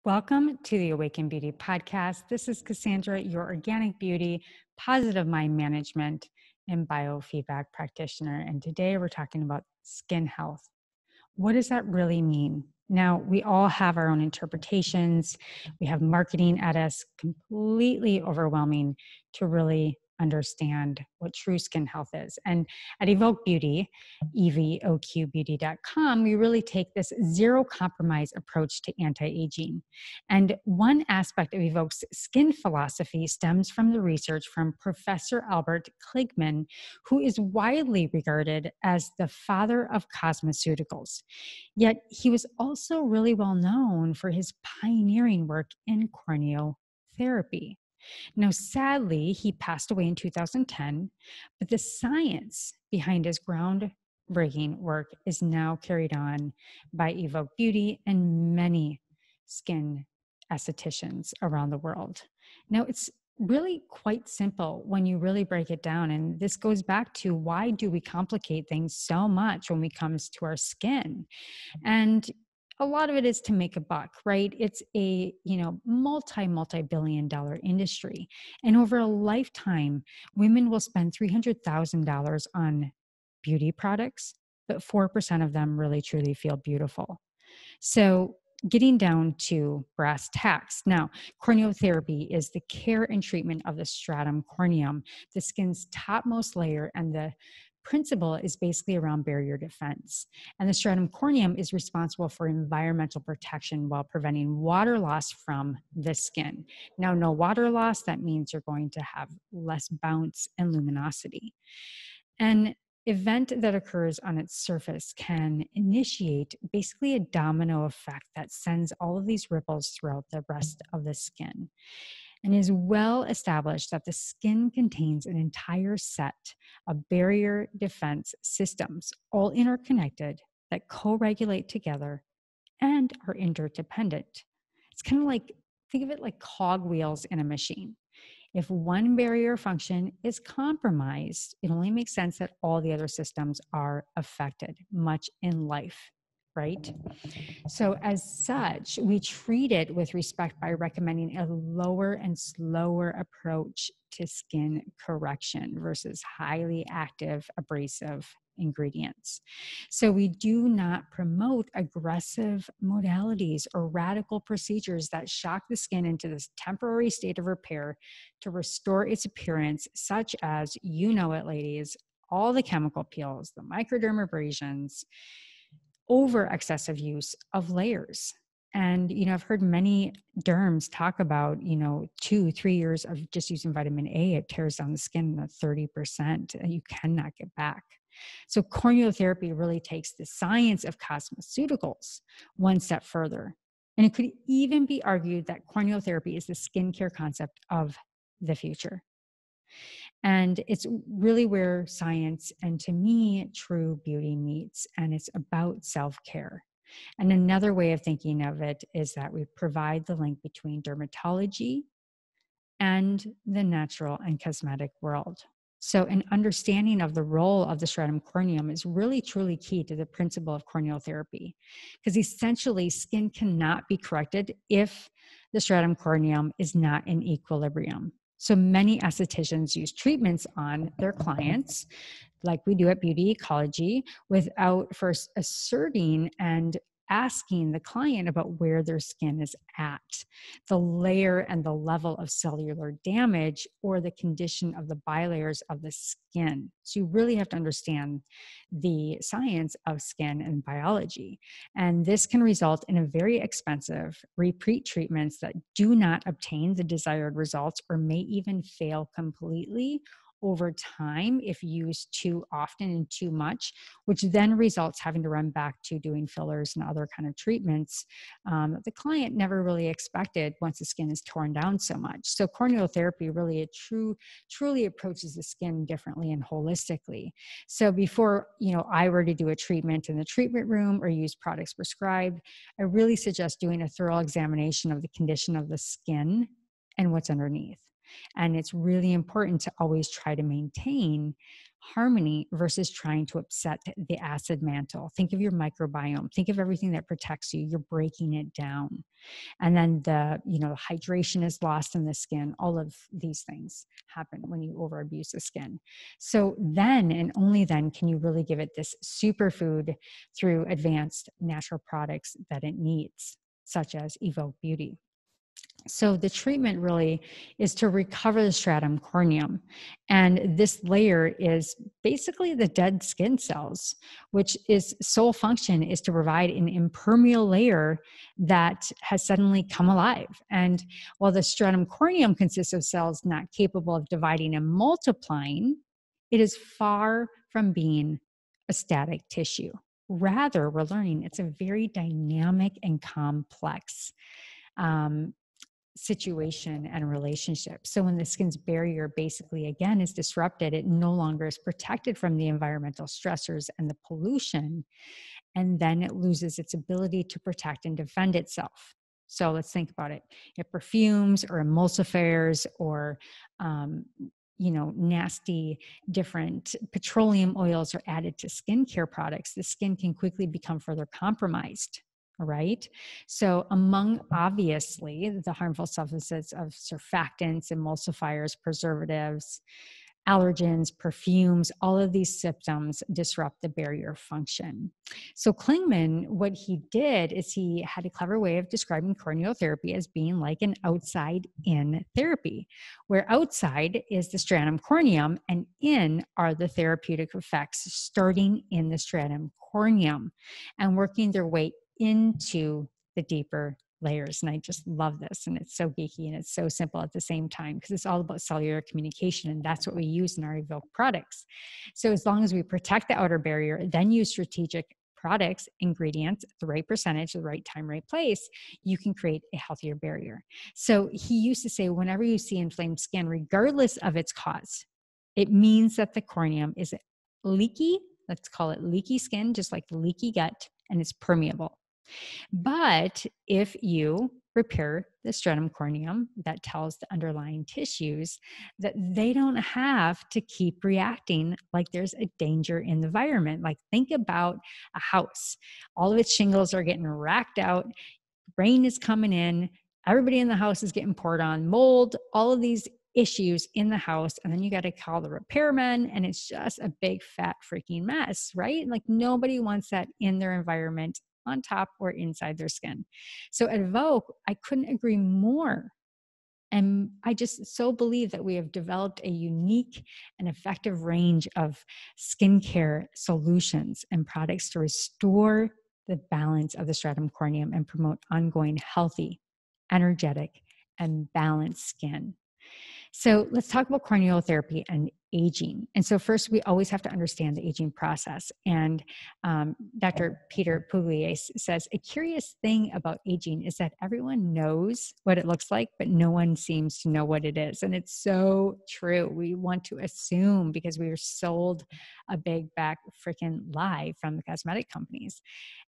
Welcome to the Awaken Beauty podcast. This is Cassandra, your organic beauty, positive mind management, and biofeedback practitioner. And today we're talking about skin health. What does that really mean? Now, we all have our own interpretations. We have marketing at us completely overwhelming to really understand what true skin health is. And at Evoke Beauty, evoqbeauty.com, we really take this zero compromise approach to anti-aging. And one aspect of Evoke's skin philosophy stems from the research from Professor Albert Kligman, who is widely regarded as the father of cosmeceuticals. Yet he was also really well known for his pioneering work in corneotherapy. Now, sadly, he passed away in 2010, but the science behind his groundbreaking work is now carried on by Evoke Beauty and many skin estheticians around the world. Now, it's really quite simple when you really break it down. And this goes back to, why do we complicate things so much when it comes to our skin? And a lot of it is to make a buck, right? It's a, multi-billion dollar industry. And over a lifetime, women will spend $300,000 on beauty products, but 4% of them really truly feel beautiful. So getting down to brass tacks. Now, corneotherapy is the care and treatment of the stratum corneum, the skin's topmost layer, and the principle is basically around barrier defense. And the stratum corneum is responsible for environmental protection while preventing water loss from the skin. Now, no water loss, that means you're going to have less bounce and luminosity. An event that occurs on its surface can initiate basically a domino effect that sends all of these ripples throughout the rest of the skin. And it is well established that the skin contains an entire set of barrier defense systems, all interconnected, that co-regulate together and are interdependent. It's kind of like, think of it like cogwheels in a machine. If one barrier function is compromised, it only makes sense that all the other systems are affected, much in life, right? So as such, we treat it with respect by recommending a lower and slower approach to skin correction versus highly active, abrasive ingredients. So we do not promote aggressive modalities or radical procedures that shock the skin into this temporary state of repair to restore its appearance, such as, you know it, ladies, all the chemical peels, the microdermabrasions, over excessive use of layers. And, I've heard many derms talk about, 2-3 years of just using vitamin A, it tears down the skin 30%, and you cannot get back. So corneotherapy really takes the science of cosmeceuticals one step further. And it could even be argued that corneotherapy is the skincare concept of the future. And it's really where science and, to me, true beauty meets, and it's about self-care. And another way of thinking of it is that we provide the link between dermatology and the natural and cosmetic world. So an understanding of the role of the stratum corneum is really truly key to the principle of corneotherapy, because essentially skin cannot be corrected if the stratum corneum is not in equilibrium. So many estheticians use treatments on their clients, like we do at Beauty Ecology, without first asserting and asking the client about where their skin is at, the layer and the level of cellular damage, or the condition of the bilayers of the skin. So you really have to understand the science of skin and biology. And this can result in a very expensive repeat treatments that do not obtain the desired results, or may even fail completely over time if used too often and too much, which then results having to run back to doing fillers and other kind of treatments that the client never really expected once the skin is torn down so much. So corneotherapy really truly approaches the skin differently and holistically. So before I were to do a treatment in the treatment room or use products prescribed, I really suggest doing a thorough examination of the condition of the skin and what's underneath. And it's really important to always try to maintain harmony versus trying to upset the acid mantle. Think of your microbiome. Think of everything that protects you. You're breaking it down. And then hydration is lost in the skin. All of these things happen when you over abuse the skin. So then and only then can you really give it this superfood through advanced natural products that it needs, such as Evoke Beauty. So the treatment really is to recover the stratum corneum. And this layer is basically the dead skin cells, which is sole function is to provide an impermeable layer that has suddenly come alive. And while the stratum corneum consists of cells not capable of dividing and multiplying, it is far from being a static tissue. Rather, we're learning it's a very dynamic and complex situation and relationship. So when the skin's barrier basically again is disrupted, it no longer is protected from the environmental stressors and the pollution, and then it loses its ability to protect and defend itself. So let's think about it. If perfumes or emulsifiers or nasty different petroleum oils are added to skincare products, the skin can quickly become further compromised. Right? So among obviously the harmful substances of surfactants, emulsifiers, preservatives, allergens, perfumes, all of these symptoms disrupt the barrier function. So Klingman, what he did is he had a clever way of describing corneal therapy as being like an outside-in therapy, where outside is the stratum corneum and in are the therapeutic effects starting in the stratum corneum and working their way into the deeper layers. And I just love this. And it's so geeky and it's so simple at the same time because it's all about cellular communication. And that's what we use in our Evoke products. So as long as we protect the outer barrier, then use strategic products, ingredients, the right percentage, the right time, right place, you can create a healthier barrier. So he used to say, whenever you see inflamed skin, regardless of its cause, it means that the corneum is leaky. Let's call it leaky skin, just like leaky gut, and it's permeable. But if you repair the stratum corneum, that tells the underlying tissues that they don't have to keep reacting like there's a danger in the environment. Like think about a house. All of its shingles are getting racked out. Rain is coming in. Everybody in the house is getting poured on, mold, all of these issues in the house. And then you got to call the repairmen and it's just a big fat freaking mess, right? Like nobody wants that in their environment on top or inside their skin. So at Evoke, I couldn't agree more. And I just so believe that we have developed a unique and effective range of skincare solutions and products to restore the balance of the stratum corneum and promote ongoing healthy, energetic, and balanced skin. So let's talk about corneal therapy and aging. And so first, we always have to understand the aging process. And Dr. Peter Pugliese says, a curious thing about aging is that everyone knows what it looks like, but no one seems to know what it is. And it's so true. We want to assume because we were sold a big back freaking lie from the cosmetic companies.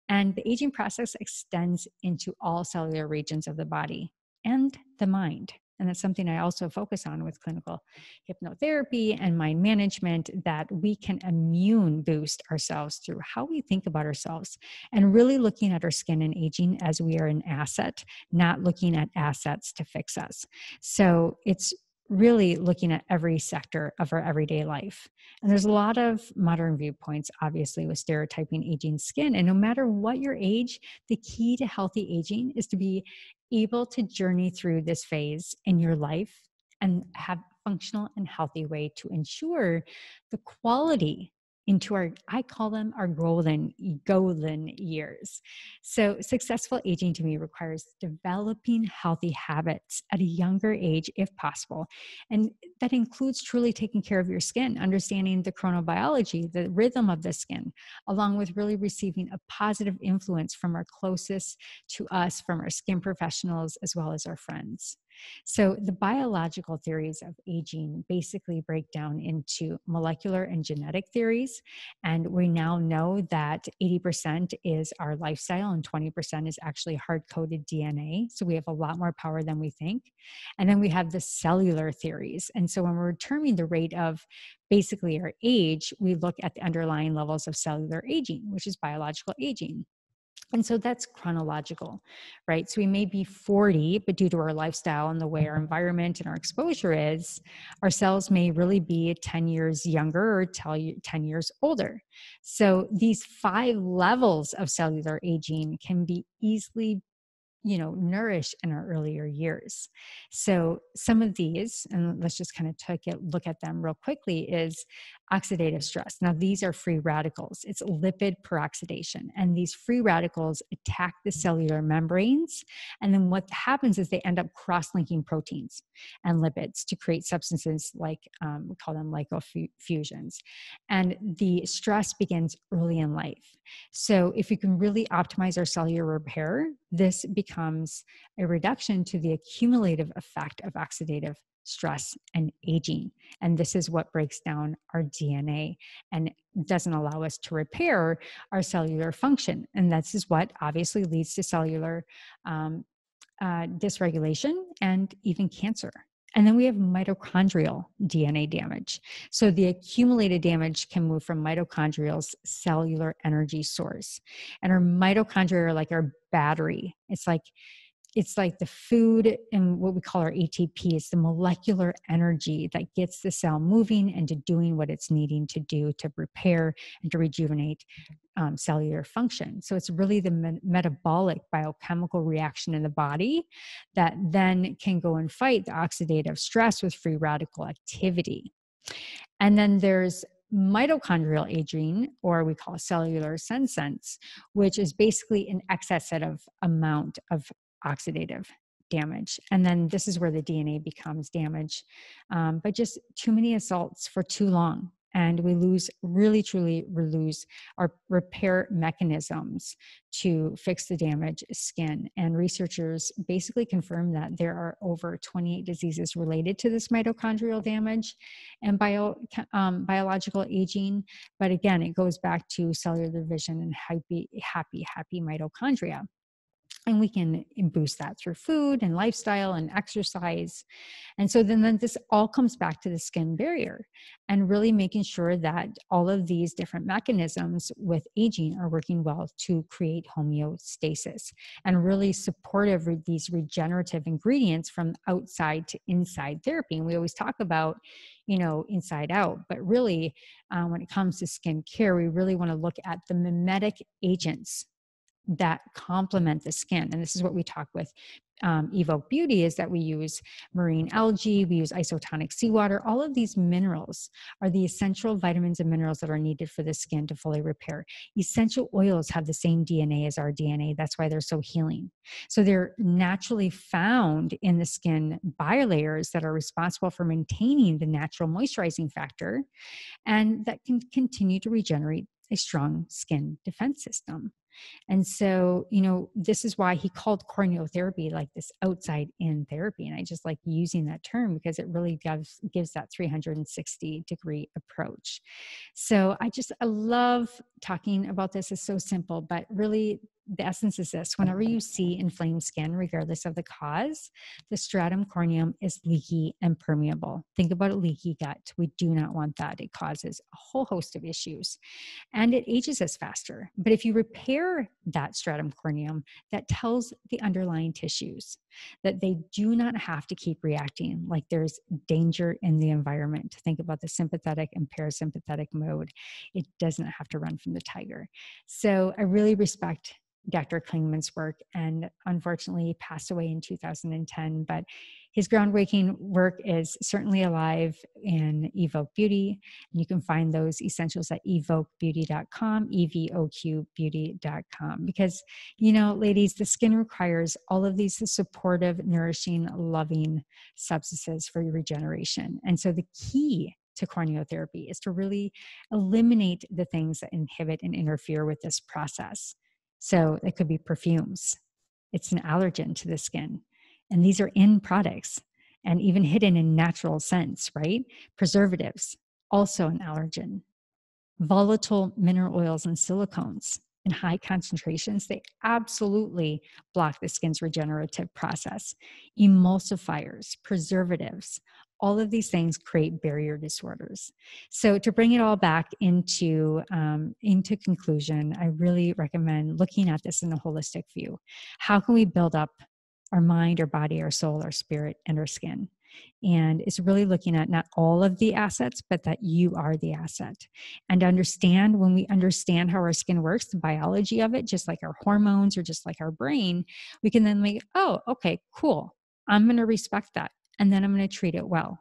And the aging process extends into all cellular regions of the body and the mind. And that's something I also focus on with clinical hypnotherapy and mind management, that we can immune boost ourselves through how we think about ourselves and really looking at our skin and aging as we are an asset, not looking at assets to fix us. So it's really looking at every sector of our everyday life. And there's a lot of modern viewpoints, obviously, with stereotyping aging skin. And no matter what your age, the key to healthy aging is to be able to journey through this phase in your life and have a functional and healthy way to ensure the quality into our, I call them our golden years. So successful aging to me requires developing healthy habits at a younger age if possible. And that includes truly taking care of your skin, understanding the chronobiology, the rhythm of the skin, along with really receiving a positive influence from our closest to us, from our skin professionals, as well as our friends. So, the biological theories of aging basically break down into molecular and genetic theories. And we now know that 80% is our lifestyle and 20% is actually hard coded DNA. So, we have a lot more power than we think. And then we have the cellular theories. And so, when we're determining the rate of basically our age, we look at the underlying levels of cellular aging, which is biological aging. And so that's chronological, right? So we may be 40, but due to our lifestyle and the way our environment and our exposure is, our cells may really be 10 years younger or 10 years older. So these 5 levels of cellular aging can be easily nourish in our earlier years. So some of these, and let's just kind of take a look at them real quickly, is oxidative stress. Now, these are free radicals. It's lipid peroxidation. And these free radicals attack the cellular membranes. And then what happens is they end up cross-linking proteins and lipids to create substances like, we call them lipofusions. And the stress begins early in life. So if we can really optimize our cellular repair, this becomes a reduction to the accumulative effect of oxidative stress and aging. And this is what breaks down our DNA and doesn't allow us to repair our cellular function. And this is what obviously leads to cellular dysregulation and even cancer. And then we have mitochondrial DNA damage. So the accumulated damage can move from mitochondrial's cellular energy source. And our mitochondria are like our battery. It's like the food and what we call our ATP. It's the molecular energy that gets the cell moving and to doing what it's needing to do to repair and to rejuvenate cellular function. So it's really the metabolic biochemical reaction in the body that then can go and fight the oxidative stress with free radical activity. And then there's mitochondrial aging, or we call cellular senescence, which is basically an excess of amount of oxidative damage. And then this is where the DNA becomes damaged by just too many assaults for too long. And we truly lose our repair mechanisms to fix the damaged skin. And researchers basically confirm that there are over 28 diseases related to this mitochondrial damage and biological aging. But again, it goes back to cellular division and happy mitochondria. And we can boost that through food and lifestyle and exercise. And so then this all comes back to the skin barrier and really making sure that all of these different mechanisms with aging are working well to create homeostasis and really supportive these regenerative ingredients from outside to inside therapy. And we always talk about, inside out, but really when it comes to skin care, we really want to look at the mimetic agents that complement the skin. And this is what we talk with Evoke Beauty, is that we use marine algae, we use isotonic seawater. All of these minerals are the essential vitamins and minerals that are needed for the skin to fully repair. Essential oils have the same DNA as our DNA. That's why they're so healing. So they're naturally found in the skin bilayers that are responsible for maintaining the natural moisturizing factor and that can continue to regenerate a strong skin defense system. And so, this is why he called corneotherapy like this outside in therapy. And I just like using that term because it really gives that 360-degree approach. So I love talking about this. It's so simple, but really the essence is this: whenever you see inflamed skin, regardless of the cause, the stratum corneum is leaky and permeable. Think about a leaky gut. We do not want that. It causes a whole host of issues and it ages us faster. But if you repair that stratum corneum, that tells the underlying tissues that they do not have to keep reacting like there's danger in the environment. Think about the sympathetic and parasympathetic mode. It doesn't have to run from the tiger. So I really respect Dr. Klingman's work, and unfortunately he passed away in 2010, but his groundbreaking work is certainly alive in Evoke Beauty. And you can find those essentials at evoquebeauty.com, evoquebeauty.com. Because, ladies, the skin requires all of these supportive, nourishing, loving substances for your regeneration. And so the key to corneotherapy is to really eliminate the things that inhibit and interfere with this process. So it could be perfumes. It's an allergen to the skin. And these are in products and even hidden in natural scents, right? Preservatives, also an allergen. Volatile mineral oils and silicones in high concentrations, they absolutely block the skin's regenerative process. Emulsifiers, preservatives, all of these things create barrier disorders. So to bring it all back into conclusion, I really recommend looking at this in a holistic view. How can we build up our mind, our body, our soul, our spirit, and our skin? And it's really looking at not all of the assets, but that you are the asset. And understand, when we understand how our skin works, the biology of it, just like our hormones or just like our brain, we can then like, oh, okay, cool. I'm going to respect that. And then I'm going to treat it well.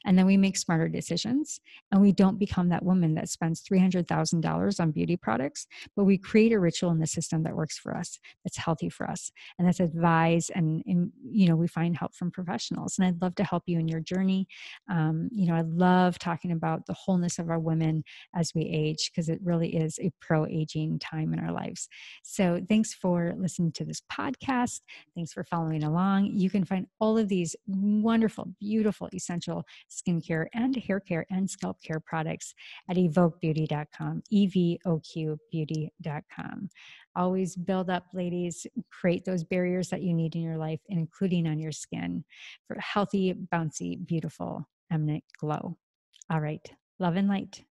And then we make smarter decisions, and we don't become that woman that spends $300,000 on beauty products, but we create a ritual in the system that works for us, that's healthy for us, and that's advised. And we find help from professionals. And I'd love to help you in your journey. I love talking about the wholeness of our women as we age, because it really is a pro-aging time in our lives. So thanks for listening to this podcast. Thanks for following along. You can find all of these wonderful, beautiful, essential skincare and hair care and scalp care products at evoquebeauty.com, evoqbeauty.com. Always build up, ladies, create those barriers that you need in your life, including on your skin, for healthy, bouncy, beautiful, eminent glow. All right. Love and light.